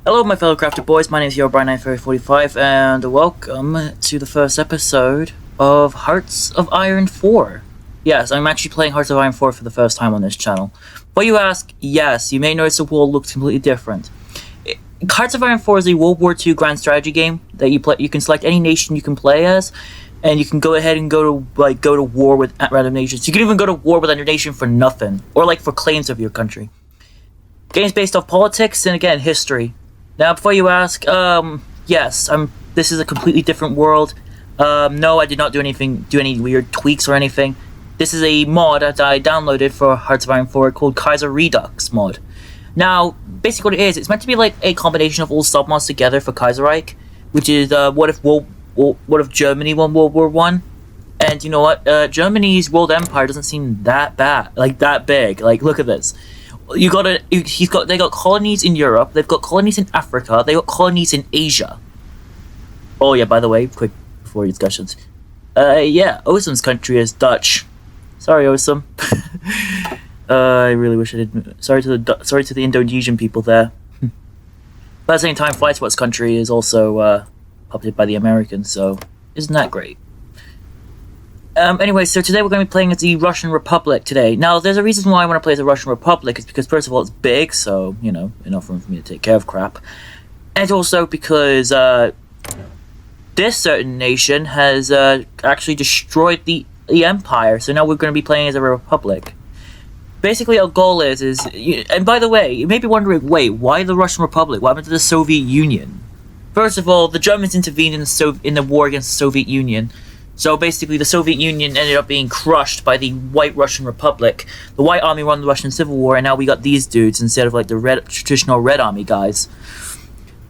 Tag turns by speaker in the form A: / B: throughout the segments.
A: Hello, my fellow crafter boys. My name is Herobrine945, and welcome to the first episode of Hearts of Iron 4. Yes, I'm actually playing Hearts of Iron 4 for the first time on this channel. But you ask, yes, you may notice the world looks completely different. Hearts of Iron 4 is a World War II grand strategy game that you play. You can select any nation you can play as, and you can go ahead and go to war with random nations. You can even go to war with another nation for nothing, or for claims of your country. Games based off politics and again history. Now, before you ask, yes, this is a completely different world. No, I did not do any weird tweaks or anything. This is a mod that I downloaded for Hearts of Iron 4 called Kaiser Redux Mod. Now, basically what it is, it's meant to be like a combination of all submods together for Kaiserreich, which is, what if Germany won World War I? And you know what, Germany's world empire doesn't seem that bad, that big. Look at this. They got colonies in Europe, they've got colonies in Africa, they got colonies in Asia. Oh yeah, by the way, quick before discussions. Yeah, Osam's country is Dutch. Sorry, Osam. I really wish I didn't. Sorry to the Indonesian people there. But at the same time, Flightspot's country is also populated by the Americans, so isn't that great? Anyway, so today we're going to be playing as the Russian Republic today. Now, there's a reason why I want to play as the Russian Republic. It's because, first of all, it's big, so, you know, enough room for me to take care of crap. And also because, this certain nation has, actually destroyed the Empire, so now we're going to be playing as a Republic. Basically, our goal is, and by the way, you may be wondering, wait, why the Russian Republic? What happened to the Soviet Union? First of all, the Germans intervened in the war against the Soviet Union. So basically, the Soviet Union ended up being crushed by the White Russian Republic. The White Army won the Russian Civil War, and now we got these dudes instead of the traditional Red Army guys.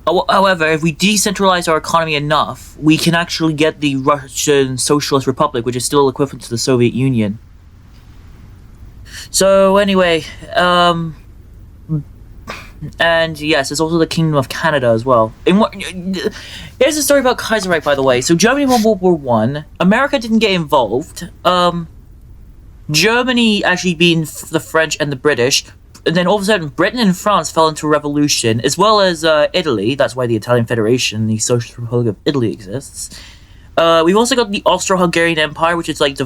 A: However, if we decentralize our economy enough, we can actually get the Russian Socialist Republic, which is still equivalent to the Soviet Union. So anyway, and yes, there's also the Kingdom of Canada as well. Here's a story about Kaiserreich, by the way. So Germany won World War I. America didn't get involved. Germany actually beat the French and the British. And then all of a sudden, Britain and France fell into a revolution, as well as Italy. That's why the Italian Federation, the Socialist Republic of Italy, exists. We've also got the Austro-Hungarian Empire, which is which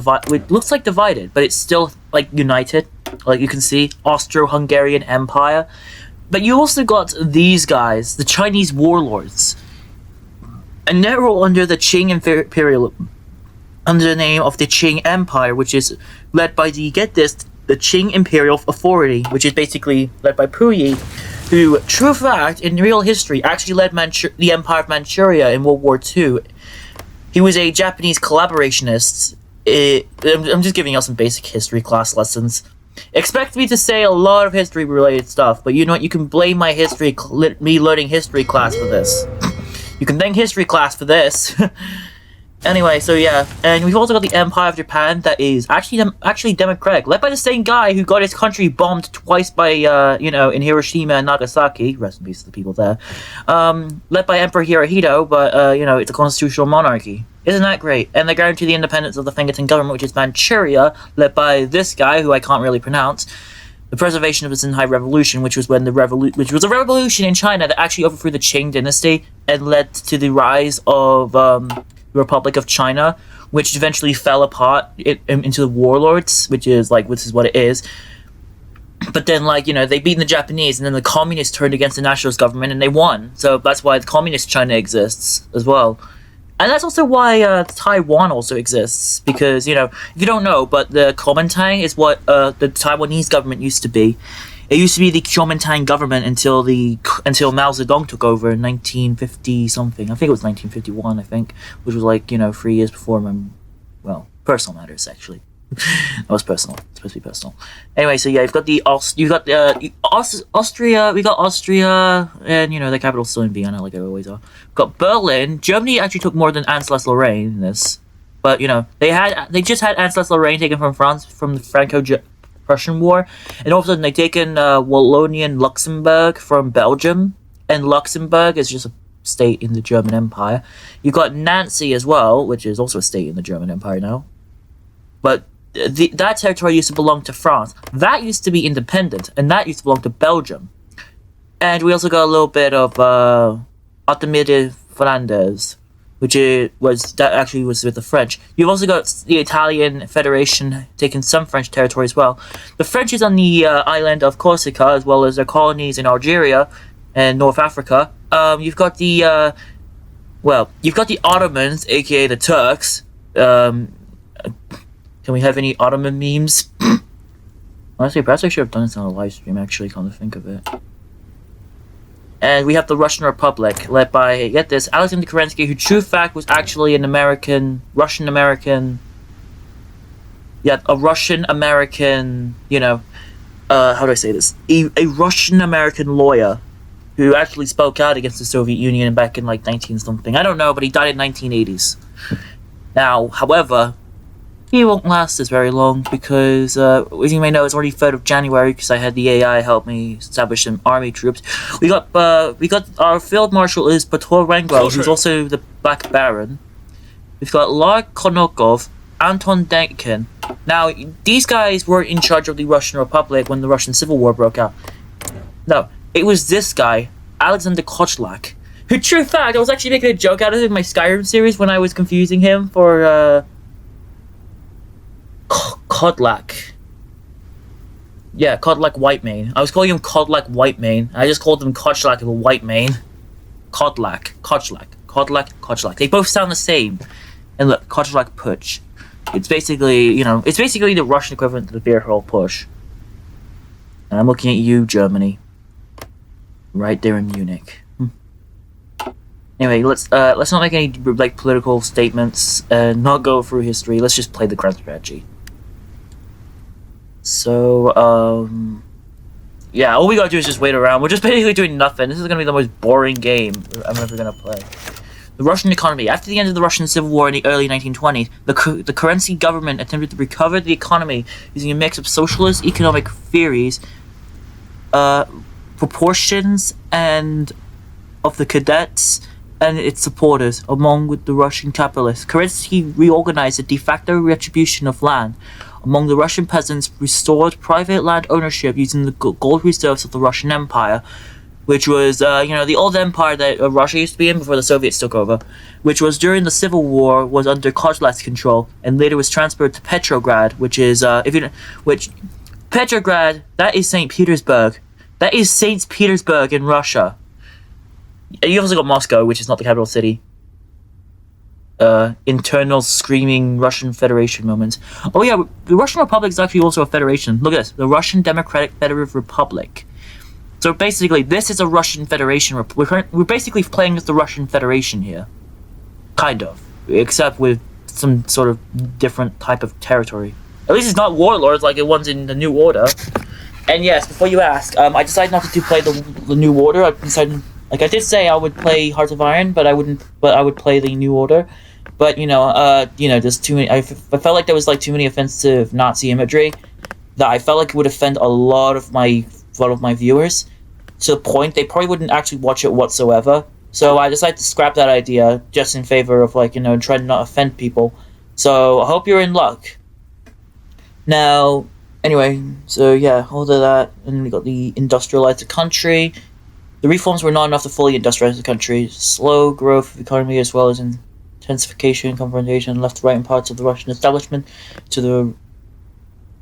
A: looks like divided, but it's still united. Like you can see, Austro-Hungarian Empire. But you also got these guys, the Chinese warlords. And they're all under the Qing Imperial, under the name of the Qing Empire, which is led by the Qing Imperial Authority, which is basically led by Puyi, who, true fact, in real history, actually led the Empire of Manchuria in World War II. He was a Japanese collaborationist. I'm just giving you some basic history class lessons. Expect me to say a lot of history-related stuff, but you know what? You can blame my me learning history class for this. You can thank history class for this. Anyway, so yeah, and we've also got the Empire of Japan that is actually democratic, led by the same guy who got his country bombed twice by, in Hiroshima and Nagasaki. Rest in peace to the people there. Led by Emperor Hirohito, but, it's a constitutional monarchy. Isn't that great? And they guarantee the independence of the Fingerton government, which is Manchuria, led by this guy, who I can't really pronounce. The preservation of the Xinhai Revolution, which was a revolution in China that actually overthrew the Qing dynasty and led to the rise of the Republic of China, which eventually fell apart into the warlords, which is what it is. But then, they beat the Japanese, and then the communists turned against the nationalist government, and they won. So that's why the communist China exists as well. And that's also why Taiwan also exists, because, if you don't know, but the Kuomintang is what the Taiwanese government used to be. It used to be the Kuomintang government until Mao Zedong took over in 1950-something. I think it was 1951, which was 3 years before personal matters, actually. That was personal. It's supposed to be personal. Anyway, so yeah, we got Austria, and the capital's still in Vienna, like they always are. We've got Berlin. Germany actually took more than Alsace-Lorraine in this, but they just had Alsace-Lorraine taken from France from the Franco-Prussian War, and all of a sudden they've taken Wallonian Luxembourg from Belgium, and Luxembourg is just a state in the German Empire. You've got Nancy as well, which is also a state in the German Empire now, but that territory used to belong to France. That used to be independent, and that used to belong to Belgium. And we also got a little bit of Automated Flanders, which was with the French. You've also got the Italian Federation taking some French territory as well. The French is on the island of Corsica, as well as their colonies in Algeria and North Africa. You've got the Ottomans, aka the Turks. Can we have any Ottoman memes? Honestly, perhaps I should have done this on a live stream, actually, come to think of it. And we have the Russian Republic, led by, get this, Alexander Karensky, who true fact was actually a Russian-American, how do I say this? A Russian-American lawyer who actually spoke out against the Soviet Union back in, 19-something. I don't know, but he died in 1980s. Now, however, he won't last this very long because, as you may know, it's already 3rd of January because I had the AI help me establish some army troops. We got our field marshal is Petro Rengo, who's also the Black Baron. We've got Lord Konokov, Anton Denkin. Now, these guys were in charge of the Russian Republic when the Russian Civil War broke out. No, it was this guy, Alexander Kochlak, who, true fact, I was actually making a joke out of it in my Skyrim series when I was confusing him for, Kodlak. Yeah, Kodlak Whitemane. I was calling him Kodlak Whitemane. I just called him Kochlak of a Whitemane. Kochlak. They both sound the same. And look, Kochlak Puch. It's basically, the Russian equivalent to the beer hurl push. And I'm looking at you, Germany. Right there in Munich. Anyway, let's not make any political statements and not go through history. Let's just play the grand strategy. So, yeah, all we gotta do is just wait around. We're just basically doing nothing. This is gonna be the most boring game I'm ever gonna play. The Russian economy. After the end of the Russian Civil War in the early 1920s, the Kerensky government attempted to recover the economy using a mix of socialist economic theories, proportions, and of the cadets and its supporters, along with the Russian capitalists. Kerensky reorganized the de facto retribution of land among the Russian peasants, restored private land ownership using the gold reserves of the Russian Empire, which was, the old empire that Russia used to be in before the Soviets took over, which was during the Civil War, was under Kochlak's control, and later was transferred to Petrograd, which is, Petrograd, that is St. Petersburg. That is St. Petersburg in Russia. You also got Moscow, which is not the capital city. Internal screaming Russian Federation moments. Oh yeah, the Russian Republic is actually also a federation. Look at this, the Russian Democratic Federative Republic. So basically, this is a Russian Federation. We're basically playing as the Russian Federation here. Kind of. Except with some sort of different type of territory. At least it's not warlords like it was in the New Order. And yes, before you ask, I decided not to play the New Order. I decided, I did say I would play Hearts of Iron, but I would play the New Order. But there's too many. I felt like there was too many offensive Nazi imagery that I felt like it would offend a lot of my viewers. To the point they probably wouldn't actually watch it whatsoever. So I decided to scrap that idea just in favor of trying to not offend people. So I hope you're in luck. Now, anyway, so yeah, all of that, and we got the industrialized the country. The reforms were not enough to fully industrialize the country. Slow growth of the economy as well as intensification, confrontation, left, right, and parts of the Russian establishment to the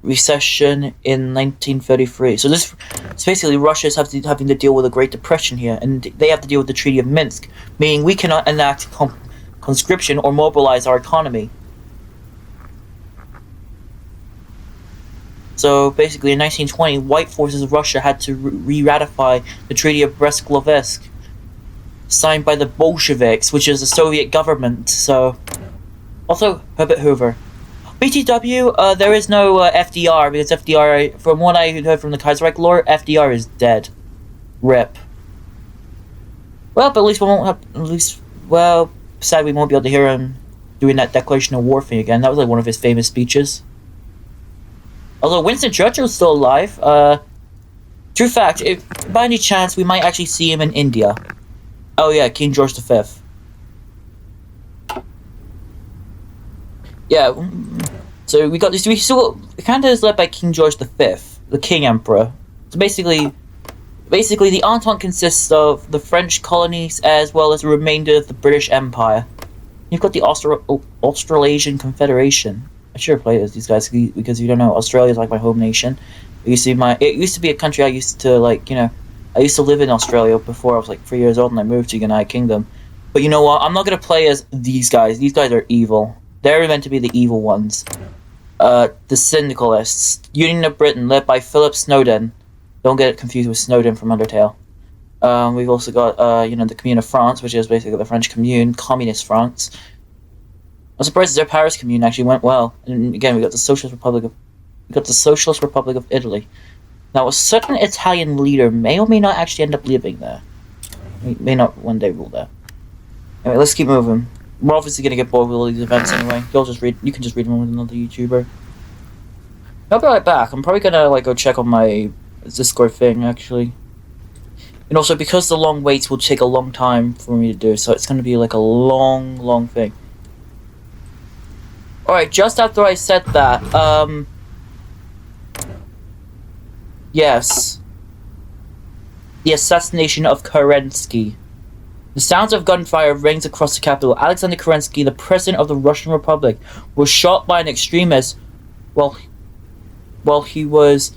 A: recession in 1933. So this is basically Russia's having to deal with a Great Depression here, and they have to deal with the Treaty of Minsk, meaning we cannot enact conscription or mobilize our economy. So basically, in 1920, white forces of Russia had to re-ratify the Treaty of Brest-Litovsk, signed by the Bolsheviks, which is the Soviet government. So, also Herbert Hoover. BTW, there is no FDR, because FDR, from what I heard from the Kaiserredux lore, FDR is dead. RIP. Well, but at least we won't have, sadly we won't be able to hear him doing that Declaration of War thing again. That was one of his famous speeches. Although Winston Churchill's still alive, true fact, if by any chance we might actually see him in India. Oh yeah, King George V. Yeah, so we got this. Canada is led by King George V, the King Emperor. So basically, basically, the Entente consists of the French colonies as well as the remainder of the British Empire. You've got the Australasian Confederation. I should have played as these guys because you don't know, Australia is like my home nation. It used to be a country I used to like. I used to live in Australia before I was like 3 years old, and I moved to United Kingdom. But you know what? I'm not gonna play as these guys. These guys are evil. They're meant to be the evil ones. The Cynicalists, Union of Britain, led by Philip Snowden. Don't get it confused with Snowden from Undertale. We've also got the Commune of France, which is basically the French Commune, Communist France. I'm surprised their Paris Commune actually went well. And again, we got the Socialist Republic of Italy. Now, a certain Italian leader may or may not actually end up living there. He may not one day rule there. Anyway, let's keep moving. We're obviously gonna get bored with all these events anyway. You can just read them with another YouTuber. I'll be right back. I'm probably gonna go check on my Discord thing actually. And also because the long waits will take a long time for me to do, so it's gonna be like a long thing. Alright, just after I said that, yes. The Assassination of Karensky. The sounds of gunfire rings across the capital. Alexander Kerensky, the president of the Russian Republic, was shot by an extremist while he was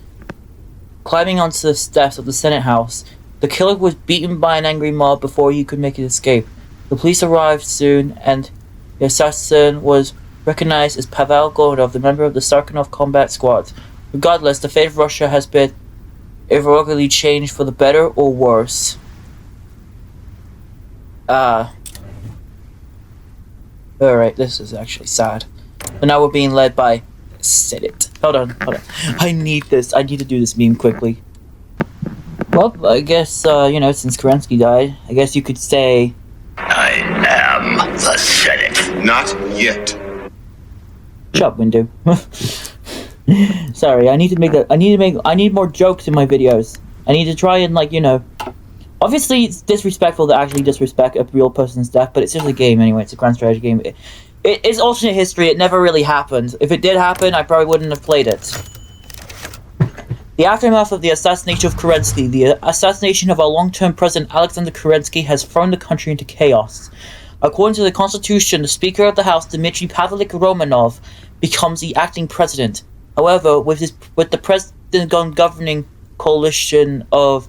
A: climbing onto the steps of the Senate House. The killer was beaten by an angry mob before he could make his escape. The police arrived soon, and the assassin was recognized as Pavel Gorodov, the member of the Sarkanov combat squad. Regardless, the fate of Russia has been irrevocably changed for the better or worse. Alright, this is actually sad. But now we're being led by... Said it. Hold on. I need this. I need to do this meme quickly. Well, I guess, since Kerensky died, I guess you could say...
B: I am the Senate. Not yet.
A: Shut up, window. Sorry, I need more jokes in my videos. I need to try and, obviously it's disrespectful to actually disrespect a real person's death, but it's just a game anyway, it's a grand strategy game. It's alternate history, it never really happened. If it did happen, I probably wouldn't have played it. The aftermath of the assassination of Kerensky. The assassination of our long-term president Alexander Kerensky has thrown the country into chaos. According to the constitution, the Speaker of the House, Dmitry Romanov, becomes the acting president. However, with the president governing coalition of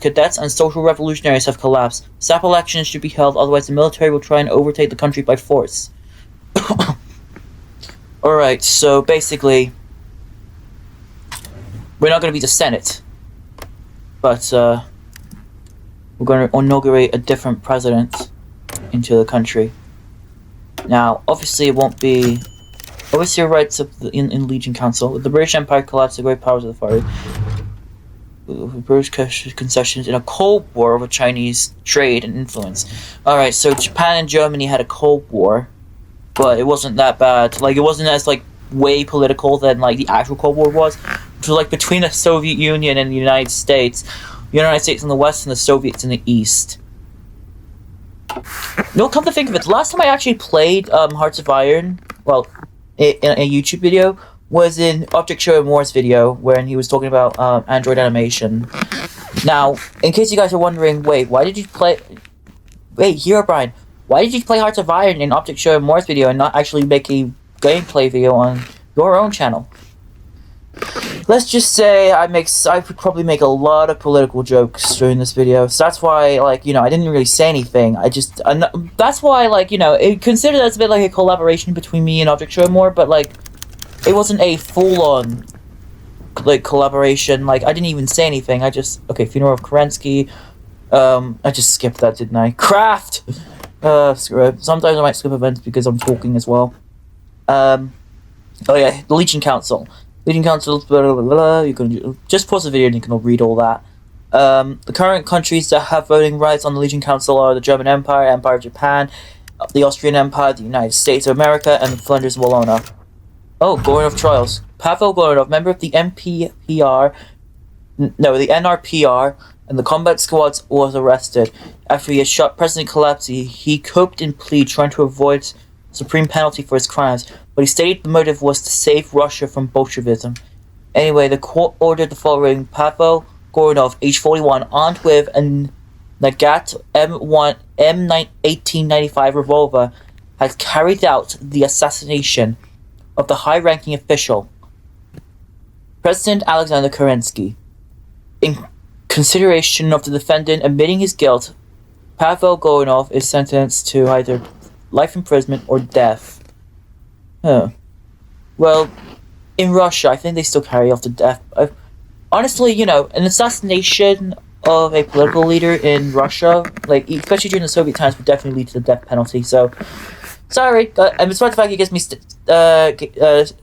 A: cadets and social revolutionaries have collapsed. SAP elections should be held, otherwise the military will try and overtake the country by force. Alright, so basically, we're not going to be the Senate, but we're going to inaugurate a different president into the country. Now, obviously it won't be... Obviously rights of in Legion Council. The British Empire collapsed, the great powers of the far east. British concessions in a Cold War over Chinese trade and influence. Alright, so Japan and Germany had a Cold War, but it wasn't that bad. It wasn't as, way political than, the actual Cold War was. It was, between the Soviet Union and the United States. The United States in the West and the Soviets in the East. No, come to think of it, the last time I actually played, Hearts of Iron, well, in a YouTube video, was in Object Show and Moore's video, wherein he was talking about Android animation. Now, in case you guys are wondering, why did you play Hearts of Iron in Object Show and Moore's video and not actually make a gameplay video on your own channel? Let's just say I would probably make a lot of political jokes during this video, so that's why, I didn't really say anything. That's why, consider that it's a bit like a collaboration between me and Object Show and More, but, it wasn't a full-on, collaboration. I didn't even say anything. Funeral of Kerensky. I just skipped that, didn't I? Craft! Screw it. Sometimes I might skip events because I'm talking as well. Oh yeah, the Legion Council. Legion Council, blah, blah, blah, blah. You can just pause the video and you can all read all that. The current countries that have voting rights on the Legion Council are the German Empire, Empire of Japan, the Austrian Empire, the United States of America, and the Flanders Wallona. Oh, Gorodov trials. Pavel Gorodov, member of the NRPR, and the combat squads, was arrested. After he had shot President Collapsy, he coped in plea, trying to avoid supreme penalty for his crimes, but he stated the motive was to save Russia from Bolshevism. Anyway, the court ordered the following: Pavel Goranov, age 41, armed with a Nagant M1895 revolver, has carried out the assassination of the high-ranking official, President Alexander Karensky. In consideration of the defendant admitting his guilt, Pavel Goranov is sentenced to either life imprisonment or death. Well, in Russia, I think they still carry off the death. Honestly, you know, an assassination of a political leader in Russia, like, especially during the Soviet times, would definitely lead to the death penalty, so... Sorry, and despite the fact it gives me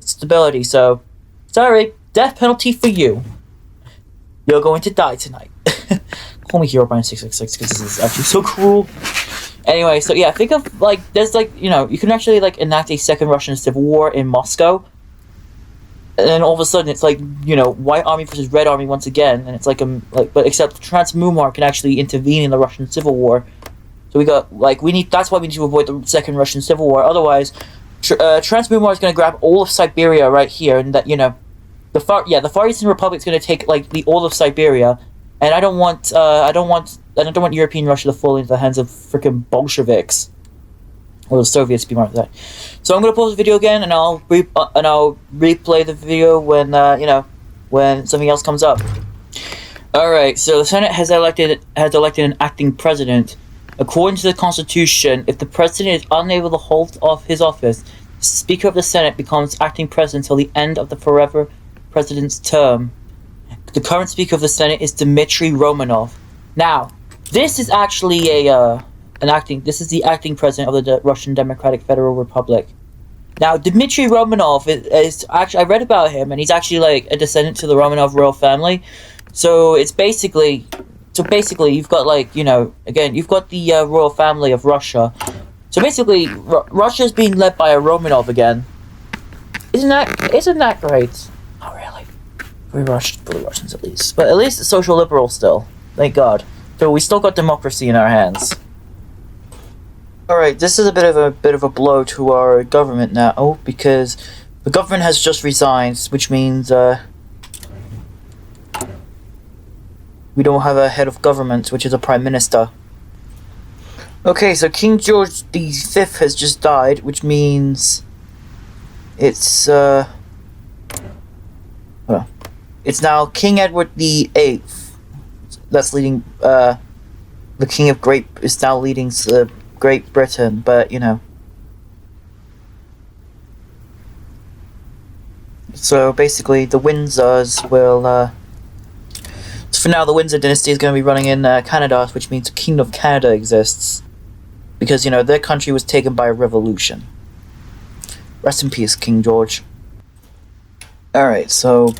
A: stability, so... Sorry, death penalty for you. You're going to die tonight. Call me Hero Brian 666 because this is actually so cruel. Anyway, so yeah, think of, like, there's, like, you know, you can actually, like, enact a second Russian Civil War in Moscow. And then all of a sudden it's like, you know, White Army versus Red Army once again. And it's like, but except Transmumar can actually intervene in the Russian Civil War. So we got, like, that's why we need to avoid the second Russian Civil War. Otherwise, Transmumar is going to grab all of Siberia right here. And that, you know, the Far Eastern Republic is going to take, like, all of Siberia. And I don't want European Russia to fall into the hands of freaking Bolsheviks, or the Soviets, to be more exact. So I'm gonna pause the video again, and I'll replay the video when when something else comes up. All right. So the Senate has elected an acting president. According to the Constitution, if the president is unable to hold off his office, the Speaker of the Senate becomes acting president until the end of the forever president's term. The current Speaker of the Senate is Dmitry Romanov. Now, this is actually the acting president of the Russian Democratic Federal Republic. Now, Dmitry Romanov is actually, I read about him, and he's actually, like, a descendant to the Romanov royal family. So basically, you've got, like, you know, again, you've got the royal family of Russia. So basically, Russia's being led by a Romanov again. Isn't that great? Oh, really? For the Russians, at least. But at least it's social liberal still. Thank God. So we still got democracy in our hands. Alright, this is a bit of a blow to our government now, because the government has just resigned, which means we don't have a head of government, which is a prime minister. Okay, so King George V has just died, which means it's now King Edward VIII that's leading. The King of is now leading Great Britain, but you know. So basically, the Windsors will. So for now, the Windsor dynasty is going to be running in Canada, which means the Kingdom of Canada exists, because you know their country was taken by a revolution. Rest in peace, King George. All right, so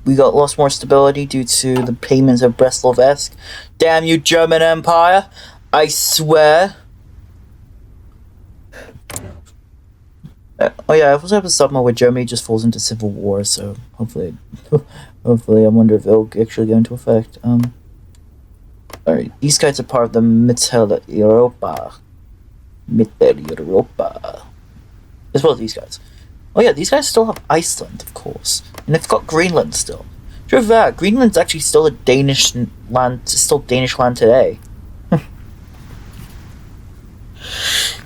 A: we lost more stability due to the payments of Brest-Litovsk. Damn you, German Empire! I swear. Oh yeah, I also have a submod where Germany just falls into civil war, so hopefully, I wonder if it'll actually go into effect. Alright, these guys are part of the Mitteleuropa. As well as these guys. Oh yeah, these guys still have Iceland, of course. And they've got Greenland still. True that, Greenland's actually still a Danish land, still Danish land today.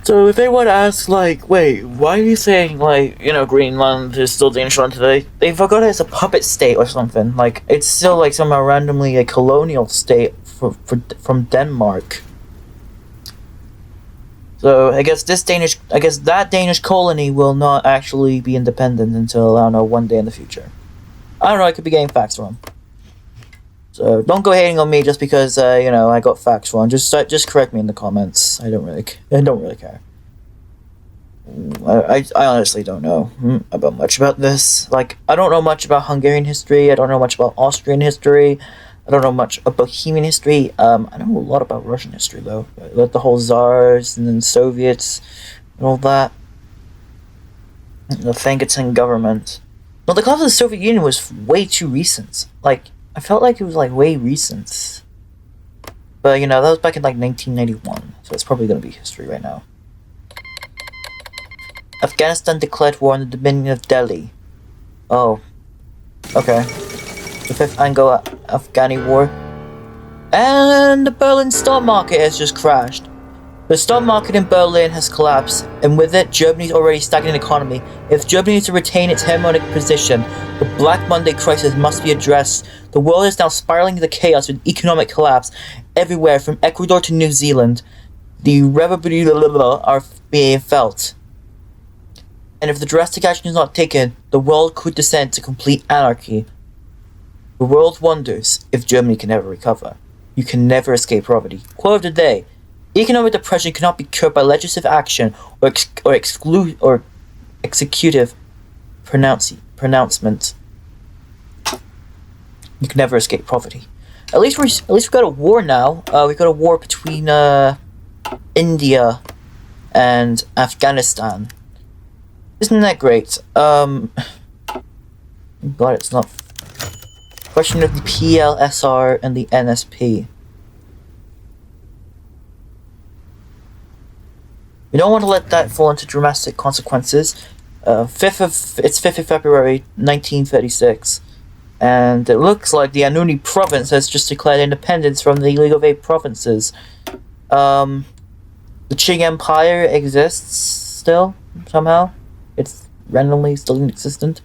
A: So if anyone asks, like, wait, why are you saying, like, you know, Greenland is still Danish land today? They forgot it as a puppet state or something. Like, it's still, like, somehow randomly a colonial state from Denmark. So I guess that Danish colony will not actually be independent until, I don't know, one day in the future. I don't know, I could be getting facts wrong. So don't go hating on me just because you know, I got facts wrong. Just correct me in the comments. I don't really care. I honestly don't know about much about this. Like, I don't know much about Hungarian history. I don't know much about Austrian history. I don't know much about Bohemian history. I know a lot about Russian history though, like the whole Tsars and then Soviets and all that. The Fangatin government. No, the collapse of the Soviet Union was way too recent. Like, I felt like it was like way recent. But you know, that was back in like 1991, so it's probably gonna be history right now. Afghanistan declared war on the Dominion of Delhi. Oh. Okay. The 5th Anglo-Afghani War. And the Berlin stock market has just crashed. The stock market in Berlin has collapsed, and with it, Germany's already stagnant economy. If Germany is to retain its hegemonic position, the Black Monday crisis must be addressed. The world is now spiraling into chaos with economic collapse everywhere from Ecuador to New Zealand. The reverberations are being felt. And if the drastic action is not taken, the world could descend to complete anarchy. The world wonders if Germany can ever recover. You can never escape poverty. Quote of the day: economic depression cannot be cured by legislative action or executive pronouncement. You can never escape poverty. At least we've got a war now. We've got a war between India and Afghanistan. Isn't that great? But it's not. Question of the PLSR and the NSP. We don't want to let that fall into dramatic consequences. 5th of February 1936, and it looks like the Anhui province has just declared independence from the League of Eight Provinces. The Qing Empire exists still somehow. It's randomly still inexistent.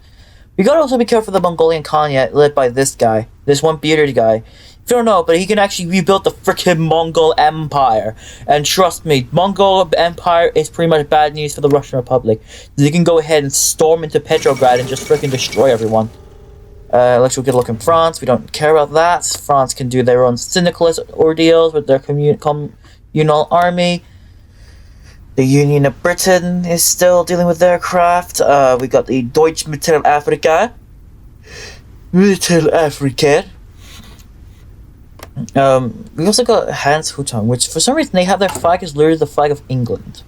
A: We gotta also be careful of the Mongolian Khanate led by this guy, this one bearded guy. If you don't know, but he can actually rebuild the frickin' Mongol Empire. And trust me, Mongol Empire is pretty much bad news for the Russian Republic. They can go ahead and storm into Petrograd and just frickin' destroy everyone. Let's go get a look in France. We don't care about that. France can do their own syndicalist ordeals with their communal army. The Union of Britain is still dealing with their craft. We got the Deutsche Mittelafrika. We also got Hans Hutong, which for some reason they have their flag is literally the flag of England.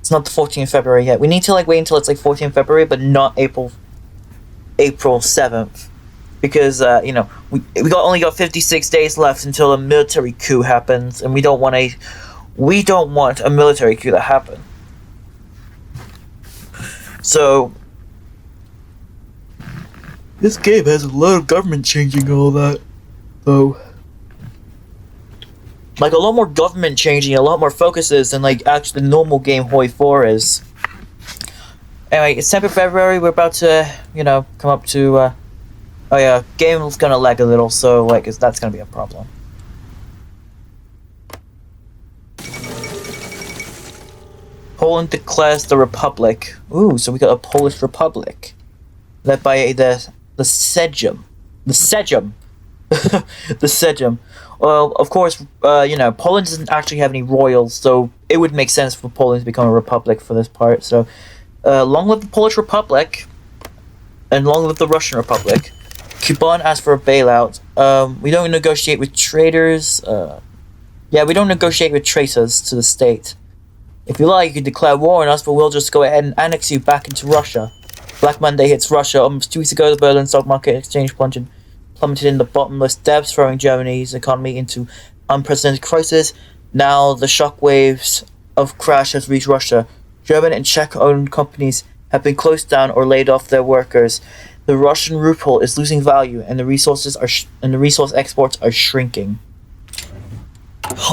A: It's not the 14th of February yet. We need to wait until it's 14th February, but not April 7th. Because, we only got 56 days left until a military coup happens, and we don't want a military coup to happen. So, this game has a lot of government changing all that, though. A lot more government changing, a lot more focuses than, actually the normal game Hoi 4 is. Anyway, it's 10th of February, we're about to, come up to, game's gonna lag a little, so, that's gonna be a problem. Poland declares the Republic. Ooh, so we got a Polish Republic. Led by the Sejm. The Sejm. The Sejm. Well, of course, Poland doesn't actually have any royals, so it would make sense for Poland to become a republic for this part. So, long live the Polish Republic, and long live the Russian Republic. Kuban asked for a bailout. We don't negotiate with traitors. We don't negotiate with traitors to the state. If you like, you can declare war on us, but we'll just go ahead and annex you back into Russia. Black Monday hits Russia. Almost 2 weeks ago, the Berlin stock market exchange plummeted in the bottomless depths, throwing Germany's economy into unprecedented crisis. Now, the shockwaves of crash has reached Russia. German and Czech-owned companies have been closed down or laid off their workers. The Russian ruble is losing value, and the resource exports are shrinking.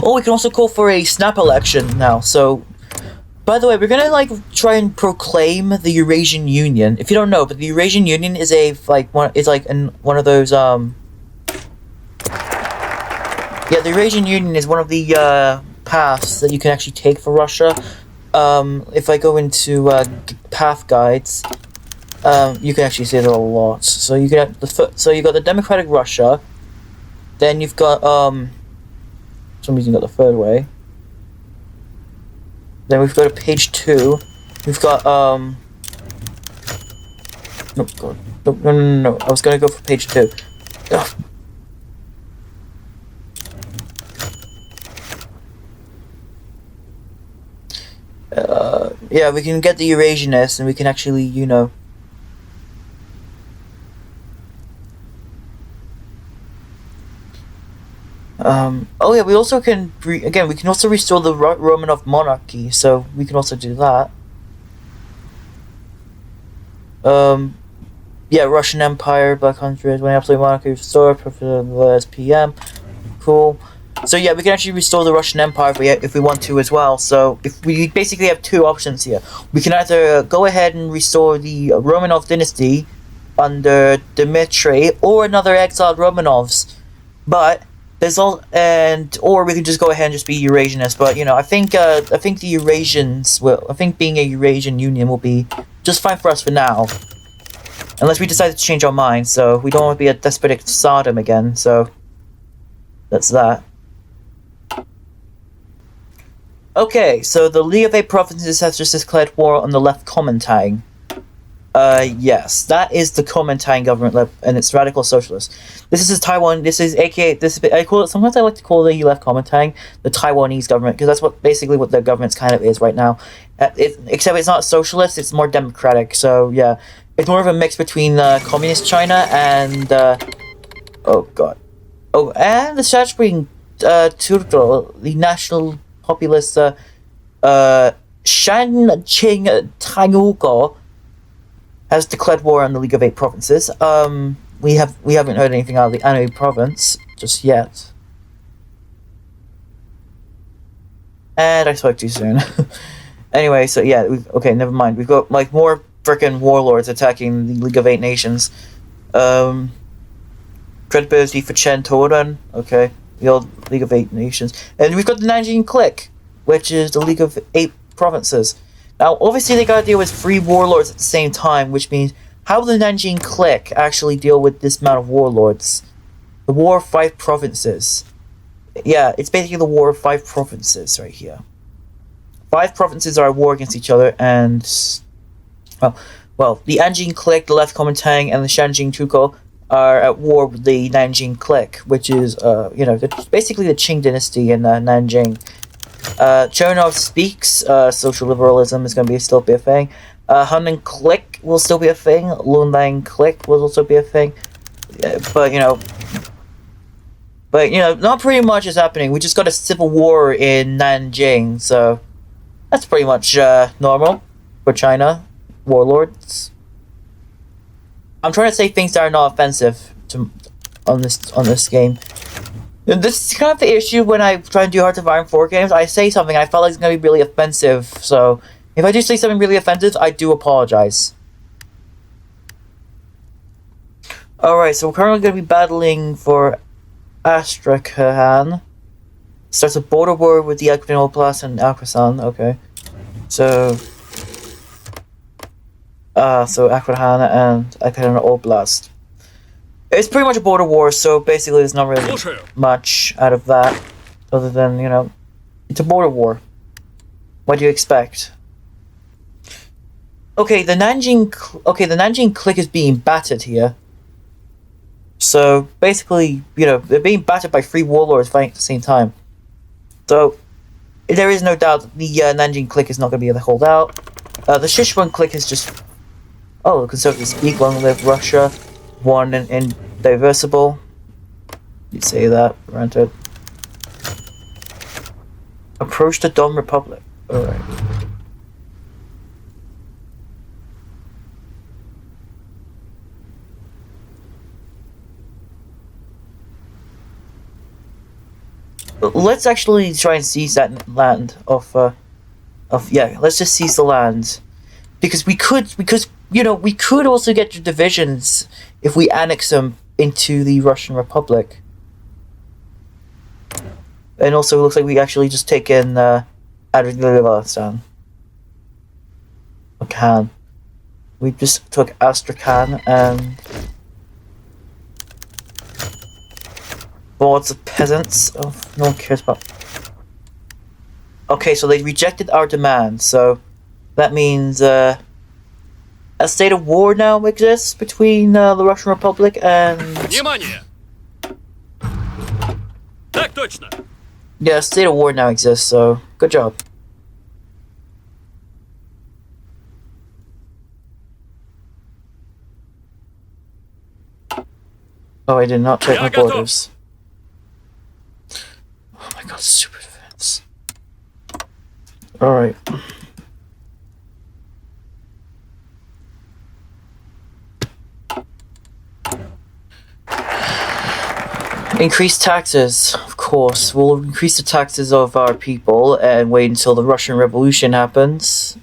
A: Oh, we can also call for a snap election now. So, by the way, we're gonna try and proclaim the Eurasian Union. If you don't know, but the Eurasian Union is one of those the Eurasian Union is one of the paths that you can actually take for Russia. If I go into path guides, you can actually see there a lot. So you got the Democratic Russia, then you've got for some reason you got the third way. Then we've got page 2. We've got no. I was gonna go for page 2. Ugh. We can get the Eurasianists, and we can actually, we also can, we can also restore the Romanov monarchy, so we can also do that. yeah, Russian Empire, Black Hundred, when absolute monarchy restored, as PM. Cool. So yeah, we can actually restore the Russian Empire if we want to as well. So if we basically have two options here, we can either go ahead and restore the Romanov dynasty under Dmitry, or another exiled Romanovs. But there's or we can just go ahead and just be Eurasianist. But you know, I think the Eurasians will. I think being a Eurasian union will be just fine for us for now, unless we decide to change our minds. So we don't want to be a despotic Sodom again. So that's that. Okay, so the League of Eight Provinces has just declared war on the left Kuomintang. Yes, that is the Kuomintang government, and it's radical socialist. This is Taiwan. This is AKA. I call it. Sometimes I like to call the left Kuomintang the Taiwanese government, because that's basically what their government kind of is right now. Except it's not socialist; it's more democratic. So yeah, it's more of a mix between communist China and oh god, and the Shashbring Turtle, the national populist Shan Qing Tanguko has declared war on the League of Eight Provinces. We haven't heard anything out of the Anhui province just yet. And I spoke too soon. Anyway, so yeah, okay, never mind. We've got like more frickin' warlords attacking the League of Eight Nations. Credibility for Chen Toren, okay. The old League of Eight Nations. And we've got the Nanjing Clique, which is the League of Eight Provinces. Now, obviously, they gotta deal with 3 warlords at the same time, which means, how will the Nanjing Clique actually deal with this amount of warlords? The War of 5 Provinces. Yeah, it's basically the War of 5 Provinces right here. 5 provinces are at war against each other, and well, the Anjing Clique, the left Kuomintang, and the Shanjing Tuko are at war with the Nanjing Clique, which is, basically the Qing dynasty in Nanjing. Chernov speaks, social liberalism is going to still be a thing. Hunan Clique will still be a thing. Lunlang Clique will also be a thing. But not pretty much is happening. We just got a civil war in Nanjing, so that's pretty much normal for China warlords. I'm trying to say things that are not offensive on this game. And this is kind of the issue when I try and do Hearts of Iron 4 games. I say something I felt like it's going to be really offensive, so if I do say something really offensive, I do apologize. Alright, so we're currently going to be battling for Astrakhan. Starts a border war with the Akron Oblast and Akrosan, okay. So Akrohan and Akron Oblast. It's pretty much a border war, so basically there's not really much out of that, other than, it's a border war. What do you expect? Okay, the Nanjing Clique is being battered here. So, basically, they're being battered by 3 warlords fighting at the same time. So, there is no doubt that the Nanjing Clique is not going to be able to hold out. The Sichuan Clique is just... Oh, conservatives speak, long live Russia. One and indivisible. You say that, granted. Approach the Dom Republic. Alright. Let's actually try and seize that land let's just seize the land. Because we could also get your divisions if we annex them into the Russian Republic. And also it looks like we actually just take in Australasian. Khan. We just took Astrakhan and lots of peasants. Oh, no one cares about. Okay, so they rejected our demand, so that means a state of war now exists between the Russian Republic and...
C: Внимание! Так точно!
A: Yeah, a state of war now exists, so good job. Oh, I did not check my borders. Oh my god, super defense. Alright. Increase taxes, of course. We'll increase the taxes of our people and wait until the Russian Revolution happens.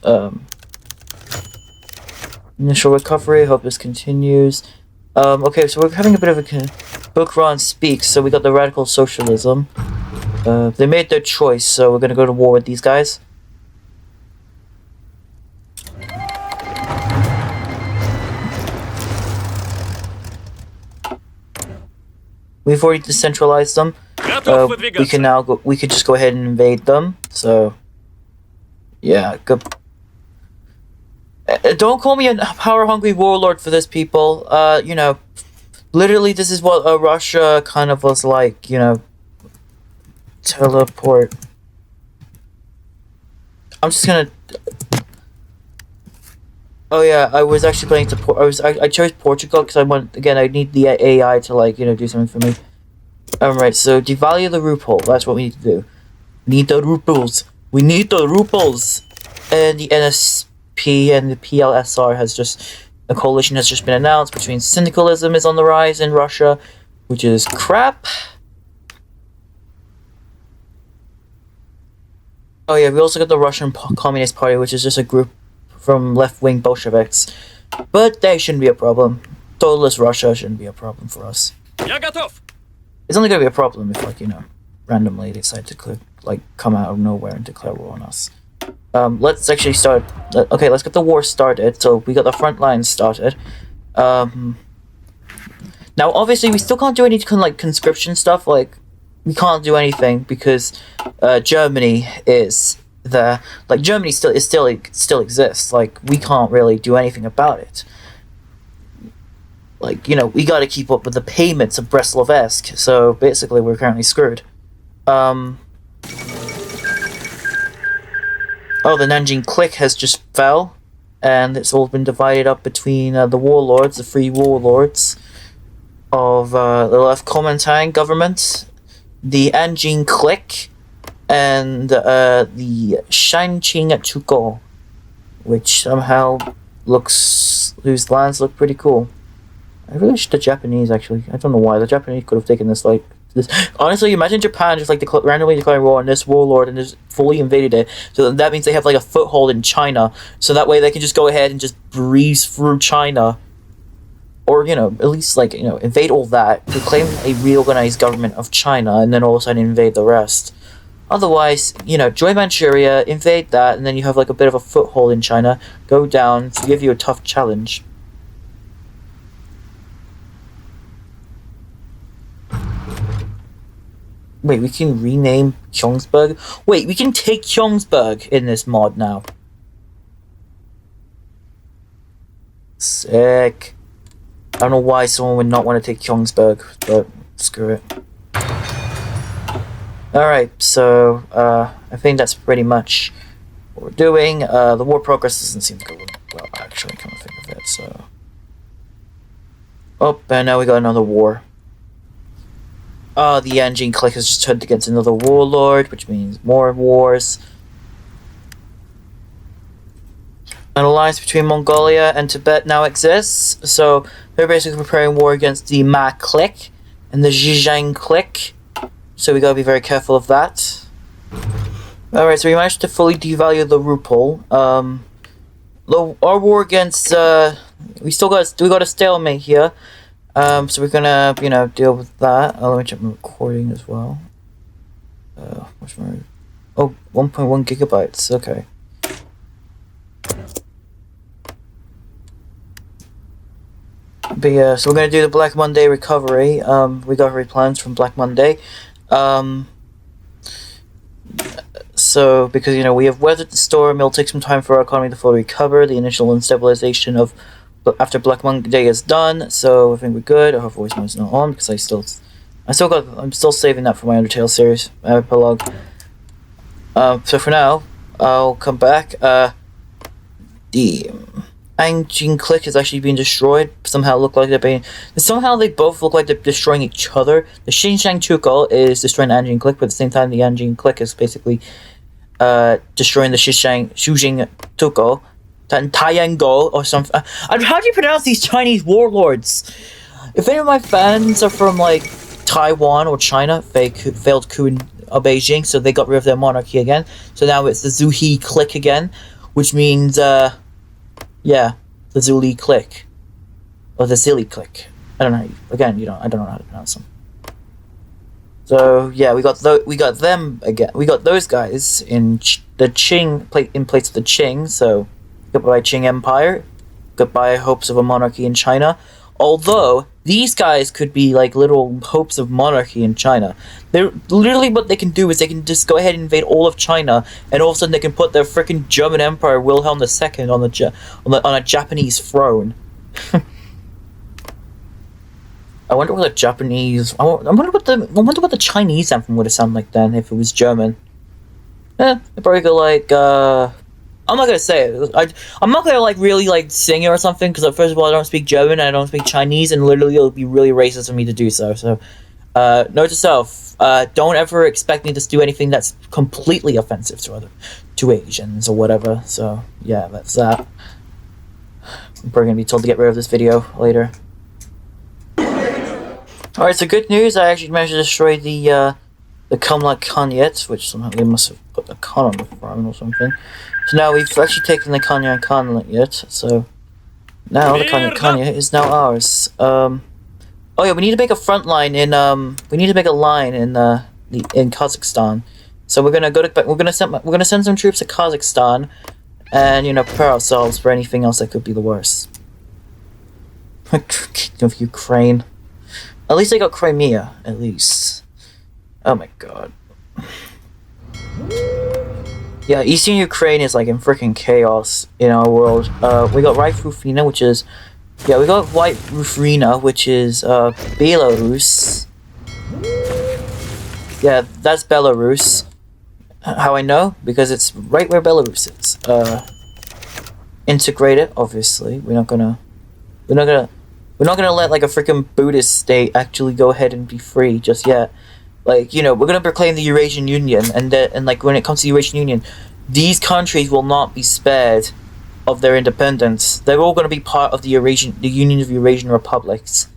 A: Initial recovery, hope this continues. Okay, so we're having a bit of a book run speaks, so we got the radical socialism. They made their choice, so we're gonna go to war with these guys. We've already decentralized them. We can now go. We could just go ahead and invade them. So, yeah, good. Don't call me a power-hungry warlord for this, people. You know, literally, this is what Russia kind of was like. You know, teleport. I'm just gonna. Oh yeah, I was actually planning to I chose Portugal because I need the AI to, like, you know, do something for me. Alright, so devalue the ruble. That's what we need to do. Need the rubles. We need the rubles. And the NSP and the PLSR a coalition has just been announced between syndicalism is on the rise in Russia, which is crap. Oh yeah, we also got the Russian Communist Party, which is just a group from left-wing Bolsheviks, but they shouldn't be a problem. Totalist Russia shouldn't be a problem for us. It's only gonna be a problem if, like, you know, randomly they decide to come out of nowhere and declare war on us. Let's actually start. Okay, let's get the war started. So we got the front lines started. Now obviously we still can't do any kind of, like, conscription stuff. Like, we can't do anything because Germany is there. Like, Germany still exists. Like, we can't really do anything about it. Like, you know, we gotta keep up with the payments of Brest-Litovsk, so basically we're currently screwed. Oh, the Nanjing clique has just fell, and it's all been divided up between the warlords, the free warlords of the left Kuomintang government, the Anjing clique, and the Shanqing Tuko, which somehow whose lands look pretty cool. I really wish the Japanese, actually. I don't know why. The Japanese could have taken this. Honestly, imagine Japan just, like, randomly declaring war on this warlord and just fully invaded it. So that means they have, like, a foothold in China. So that way they can just go ahead and just breeze through China. Or, you know, at least, like, you know, invade all that, proclaim a reorganized government of China, and then all of a sudden invade the rest. Otherwise, you know, join Manchuria, invade that, and then you have, like, a bit of a foothold in China, go down to give you a tough challenge. Wait, we can rename Kyongsburg? Wait, we can take Kyongsburg in this mod now. Sick. I don't know why someone would not want to take Kyongsburg, but screw it. Alright, so, I think that's pretty much what we're doing. The war progress doesn't seem to go well, actually, come to think of it, so... Oh, and now we got another war. The Anjing clique has just turned against another warlord, which means more wars. An alliance between Mongolia and Tibet now exists, so they're basically preparing war against the Ma clique and the Zhejiang clique, so we gotta be very careful of that. Alright, so we managed to fully devalue the ruble. Our war against, we got a stalemate here. So we're gonna, you know, deal with that. Let me check my recording as well. What's my... Oh, 1.1 gigabytes, okay. But yeah, so we're gonna do the Black Monday recovery, recovery plans from Black Monday. So, because, you know, we have weathered the storm, it'll take some time for our economy to fully recover. The initial instabilization of after Black Monday is done, so I think we're good. Our voice mode's not on because I'm still saving that for my Undertale series epilogue. So for now, I'll come back. The Anjing clique is actually being destroyed. Somehow they both look like they're destroying each other. The Xinjiang Tuko is destroying the Anjing clique, but at the same time the Anjing clique is basically destroying the Shujing Tuko. Tayango or something. How do you pronounce these Chinese warlords? If any of my fans are from, like, Taiwan or China failed coup in Beijing, so they got rid of their monarchy again. So now it's the Zhuhe clique again, which means yeah, the Zuli clique or the Zili clique. I don't know. Again, I don't know how to pronounce them. So yeah, we got them again. We got those guys in the Qing in place of the Qing. So goodbye Qing Empire, goodbye hopes of a monarchy in China. Although these guys could be like little hopes of monarchy in China. They're literally what they can do is they can just go ahead and invade all of China, and all of a sudden they can put their freaking German Emperor Wilhelm II on a Japanese throne. I wonder what the Japanese. I wonder what the Chinese anthem would have sounded like then if it was German. They probably go like. I'm not gonna say it. I'm not gonna like really like sing it or something because first of all I don't speak German and I don't speak Chinese and literally it'll be really racist for me to do so. So, note to self: don't ever expect me to do anything that's completely offensive to Asians or whatever. So yeah, that's that. I'm probably gonna be told to get rid of this video later. Alright, so good news, I actually managed to destroy the Kamla Khanate, which somehow they must have put the Khan on the throne or something. So now we've actually taken the Khanyan Khanate, so now the Khanyan Khanate is now ours. Oh yeah, we need to make a front line in we need to make a line in Kazakhstan. So we're gonna send some troops to Kazakhstan, and prepare ourselves for anything else that could be the worst. Kingdom of Ukraine. At least I got Crimea, at least. Oh my god. Yeah, Eastern Ukraine is like in freaking chaos in our world. We got White Rufina, which is... Yeah, we got White Rufina, which is Belarus. Yeah, that's Belarus. How I know? Because it's right where Belarus is. Integrated, obviously. We're not gonna let like a freaking Buddhist state actually go ahead and be free just yet. Like, we're gonna proclaim the Eurasian Union, and like when it comes to the Eurasian Union, these countries will not be spared of their independence. They're all gonna be part of the Union of Eurasian Republics.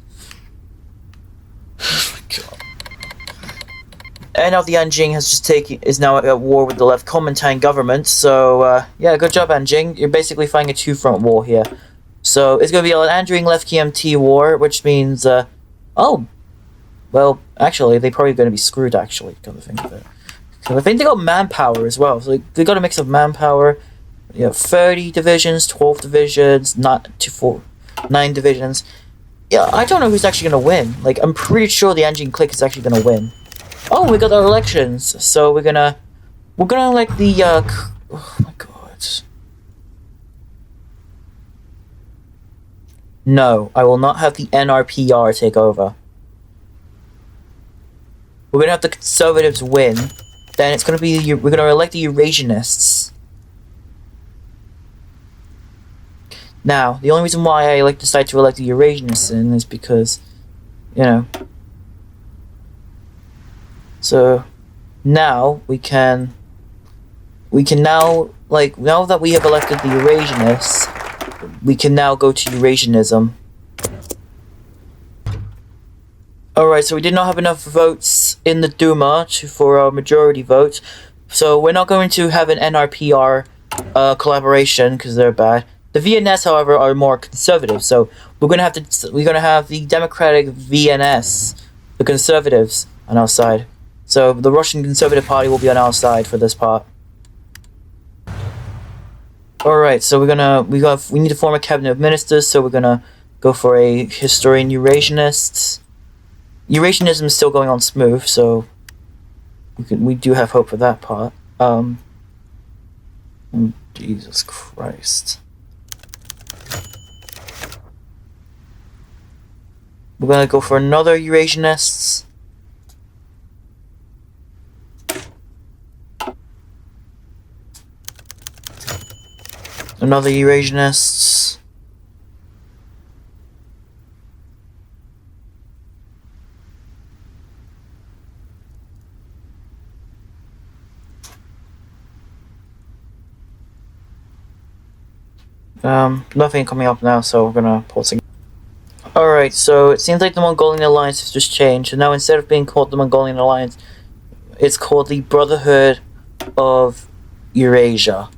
A: Oh my god. And now the Anjing is now at war with the left Kuomintang government. So yeah, good job, Anjing. You're basically fighting a two-front war here. So it's going to be an Anjing left KMT war, which means, oh, well, actually, they're probably going to be screwed, actually, come to think of it. Because I think they got manpower as well. So they got a mix of manpower, 30 divisions, 12 divisions, 9 divisions. Yeah, I don't know who's actually going to win. Like, I'm pretty sure the Anjing clique is actually going to win. Oh, we got our elections. So we're gonna elect the, oh my god. No, I will not have the NRPR take over. We're gonna have the Conservatives win. Then it's gonna be we're gonna elect the Eurasianists. Now, the only reason why I decide to elect the Eurasianists is because, So now we can now now that we have elected the Eurasianists, we can now go to Eurasianism. Alright, so we did not have enough votes in the Duma for our majority vote, so we're not going to have an NRPR collaboration because they're bad. The VNS, however, are more conservative, so we're gonna have the Democratic VNS, the conservatives, on our side. So the Russian Conservative Party will be on our side for this part. Alright, so we need to form a cabinet of ministers, so we're gonna go for a historian Eurasianist. Eurasianism is still going on smooth, so we do have hope for that part. Jesus Christ. We're gonna go for another Eurasianists. Another Eurasianists. Nothing coming up now, so we're gonna pause again. Alright. Alright, so it seems like the Mongolian Alliance has just changed. So now instead of being called the Mongolian Alliance, it's called the Brotherhood of Eurasia.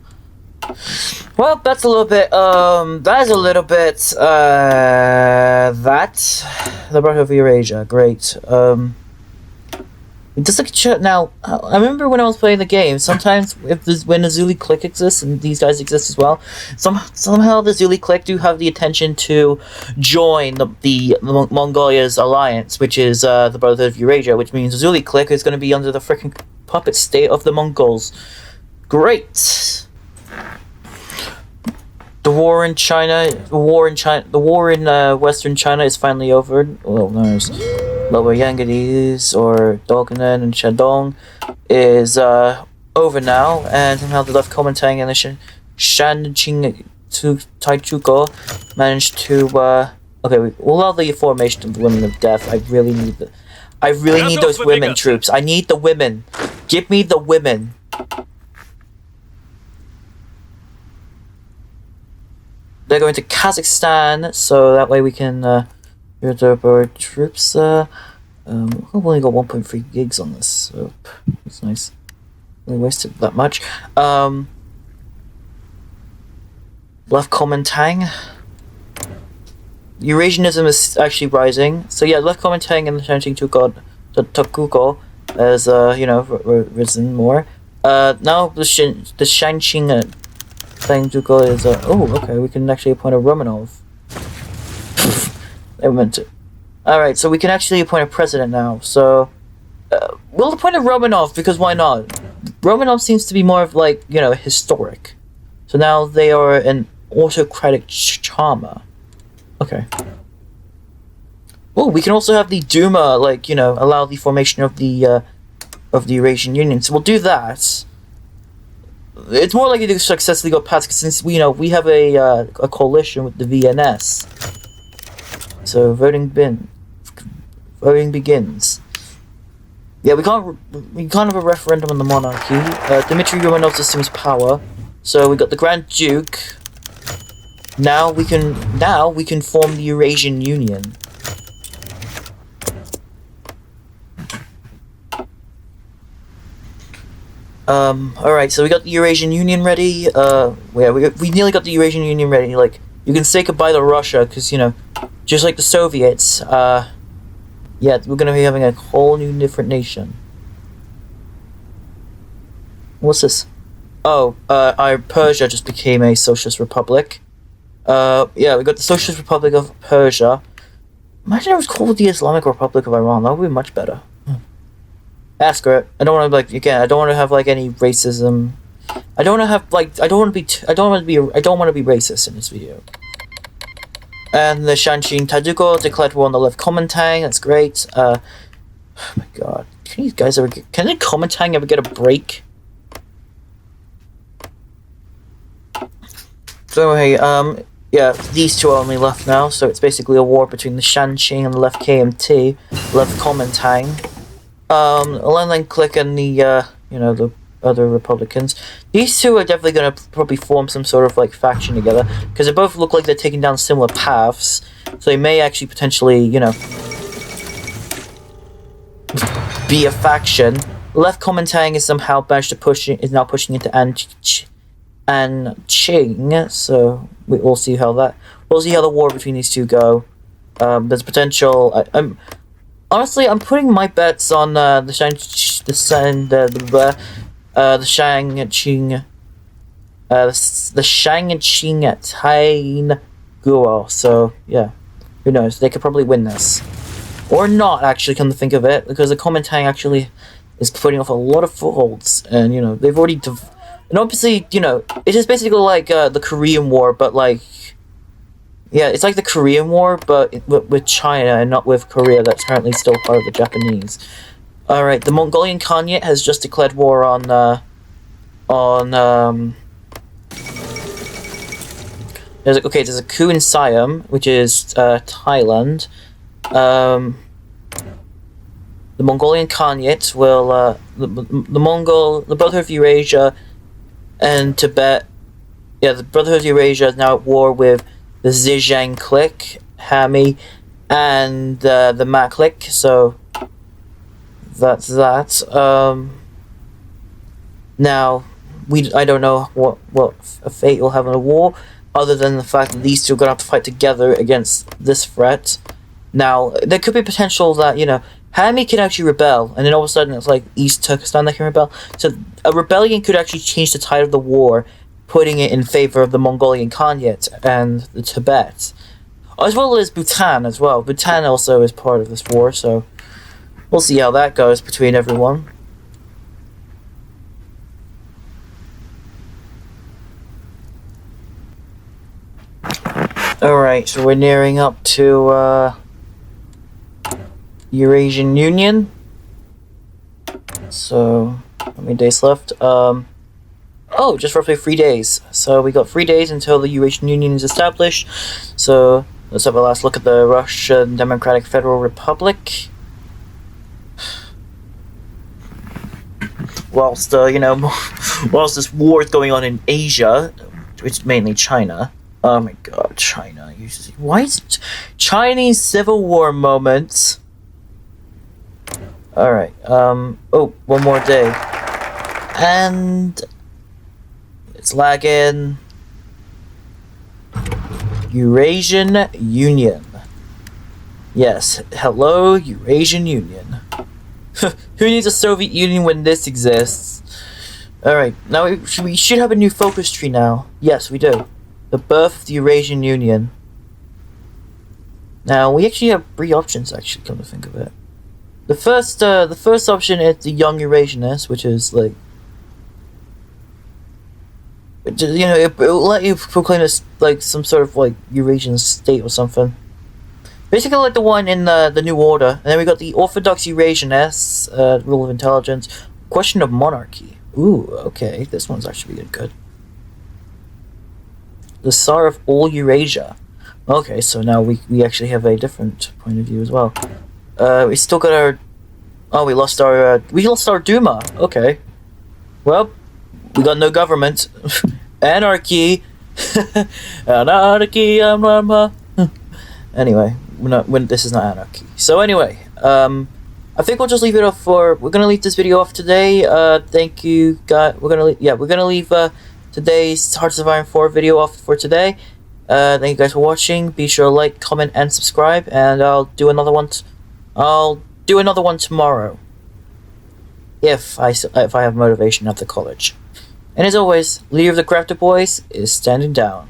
A: Well, that's a little bit, that is a little bit, that. The Brotherhood of Eurasia, great. Just like now, I remember when I was playing the game, sometimes when the Zuli clique exists, and these guys exist as well, somehow the Zuli clique do have the intention to join the Mongolia's alliance, which is the Brotherhood of Eurasia, which means the Zuli clique is going to be under the freaking puppet state of the Mongols. Great! The war in Western China is finally over. Well, there's Lower Yangadis or Doganen and Shandong is over now, and somehow the left Kuomintang and the Shanqing Taichuko managed to okay, we'll allow the formation of the Women of Death. I really need those women troops. I need the women. Give me the women. They're going to Kazakhstan, so that way we can build up our troops. I've only got 1.3 gigs on this, so that's nice. Only wasted that much. Left Kuomintang. Eurasianism is actually rising. So yeah, left Kuomintang and the Shanxing Tokugo has risen more. Now the Shanxing thing to go is okay, we can actually appoint a Romanov. I meant to. Alright, so we can actually appoint a president now. So we'll appoint a Romanov because why not? Romanov seems to be more of like, historic. So now they are an autocratic charmer. Okay. Oh, we can also have the Duma allow the formation of the Eurasian Union. So we'll do that. It's more likely to successfully go past since we have a coalition with the VNS. So voting begins. Yeah, we can't have a referendum on the monarchy. Dmitry Romanov assumes power, so we got the Grand Duke. Now we can form the Eurasian Union. Alright, so we got the Eurasian Union ready. We nearly got the Eurasian Union ready. Like, you can say goodbye to Russia, because, just like the Soviets, yeah, we're gonna be having a whole new different nation. What's this? Oh, Persia just became a socialist republic. Yeah, we got the Socialist Republic of Persia. Imagine it was called the Islamic Republic of Iran. That would be much better. Ask her. I don't want to I don't want to have any racism. I don't want to be racist in this video. And the Shanxing Tadugo declared war on the left Kuomintang. That's great. Oh my god. Can the Kuomintang ever get a break? So anyway, yeah, these two are only left now, so it's basically a war between the Shanxing and the left KMT, left Kuomintang. Then click on the the other Republicans. These two are definitely going to probably form some sort of faction together, because they both look like they're taking down similar paths, so they may actually potentially, be a faction. Left Kuomintang is somehow managed to now pushing into Anqing, so we'll see how the war between these two go. There's potential. Honestly, I'm putting my bets on the Shangqing Guo. So yeah, who knows? They could probably win this, or not. Actually, come to think of it, because the Kuomintang actually is putting off a lot of footholds, and they've already. And obviously, it is basically like the Korean War, but yeah, it's like the Korean War, but with China and not with Korea. That's currently still part of the Japanese. All right, the Mongolian Khanate has just declared war on there's a coup in Siam, which is Thailand. The Mongolian Khanate will the Brotherhood of Eurasia and Tibet. Yeah, the Brotherhood of Eurasia is now at war with the Zhejiang clique, Hami, and the Maklik. So that's that. Now I don't know what fate you'll have in a war, other than the fact that these two are gonna have to fight together against this threat. Now there could be potential that Hami can actually rebel, and then all of a sudden it's like East Turkestan that can rebel. So a rebellion could actually change the tide of the war, putting it in favor of the Mongolian Khanate and the Tibet, as well as Bhutan as well. Bhutan also is part of this war, so we'll see how that goes between everyone. Alright, so we're nearing up to Eurasian Union. So, how many days left? Oh, just roughly 3 days. So we got 3 days until the Eurasian Union is established. So let's have a last look at the Russian Democratic Federal Republic. Whilst whilst this war is going on in Asia, which is mainly China. Oh my God, China! Why is it Chinese Civil War moments? All right. Oh, one more day, and it's lagging. Eurasian Union. Yes, hello, Eurasian Union. Who needs a Soviet Union when this exists? Alright, now we should have a new focus tree now. Yes, we do. The birth of the Eurasian Union. Now, we actually have 3 options, actually, come to think of it. The first option is the Young Eurasianists, which is, like... it will let you proclaim this, like, some sort of, like, Eurasian state or something. Basically like the one in the New Order. And then we got the Orthodox Eurasianists, rule of intelligence, question of monarchy. Ooh, okay, this one's actually good. The Tsar of all Eurasia. Okay, so now we actually have a different point of view as well. We still got our... Oh, we lost our Duma. Okay. Well, we got no government. Anarchy. Anarchy. Anyway, this is not anarchy. So anyway, I think we'll just leave it off for. We're gonna leave this video off today. Thank you, guys. We're gonna leave today's Hearts of Iron 4 video off for today. Thank you guys for watching. Be sure to like, comment, and subscribe. And I'll do another one. I'll do another one tomorrow, if I have motivation after college. And as always, leader of the Crafter Boys is standing down.